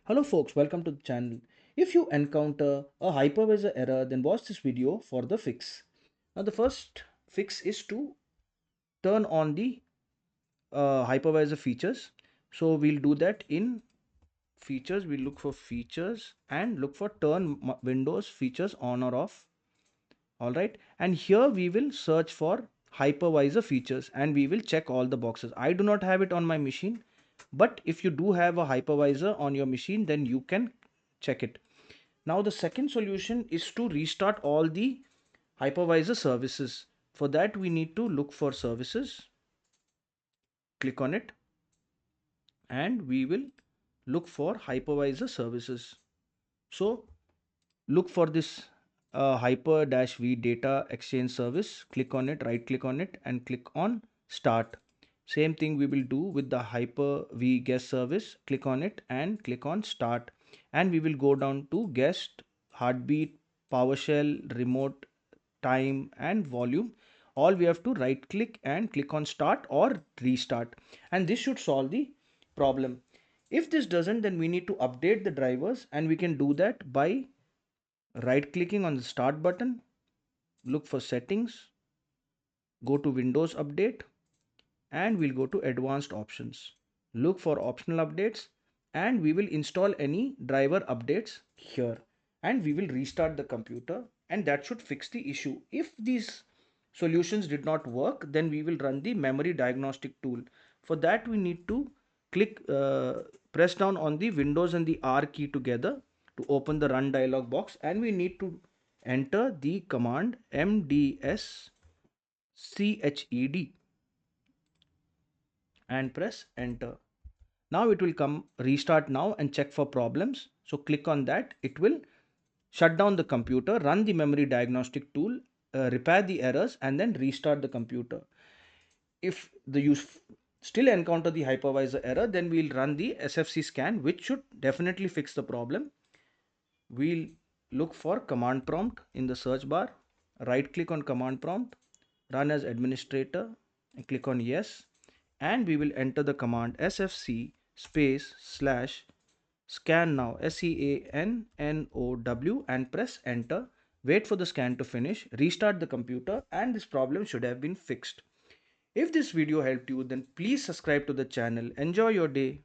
Hello folks, welcome to the channel. If you encounter a hypervisor error, then watch this video for the fix. Now the first fix is to turn on the hypervisor features. So we'll do that in features. We'll look for features and look for turn Windows features on or off. Alright, and here we will search for hypervisor features and we will check all the boxes. I do not have it on my machine, but if you do have a hypervisor on your machine, then you can check it. Now the second solution is to restart all the hypervisor services. For that we need to look for services, click on it, and we will look for hypervisor services. So look for this hyper-v data exchange service, click on it, right click on it and click on start. Same thing we will do with the hyper-v guest service, click on it and click on start, and we will go down to guest, heartbeat, PowerShell, remote, time and volume. All we have to right click and click on start or restart, and this should solve the problem. If this doesn't, then we need to update the drivers, and we can do that by right clicking on the start button, look for settings, go to Windows Update, and we'll go to advanced options. Look for optional updates, and we will install any driver updates here, and we will restart the computer, and that should fix the issue. If these solutions did not work, then we will run the memory diagnostic tool. For that we need to click press down on the Windows and the R key together to open the run dialog box, and we need to enter the command mdsched and press enter. Now it will come restart now and check for problems. So click on that. It will shut down the computer, run the memory diagnostic tool, repair the errors, and then restart the computer. If you still encounter the hypervisor error, then we'll run the SFC scan, which should definitely fix the problem. We'll look for command prompt in the search bar, right click on command prompt, run as administrator, and click on yes, and we will enter the command sfc space slash scan now, SCANNOW, and press enter. Wait for the scan to finish, restart the computer, and this problem should have been fixed. If this video helped you, then please subscribe to the channel. Enjoy your day.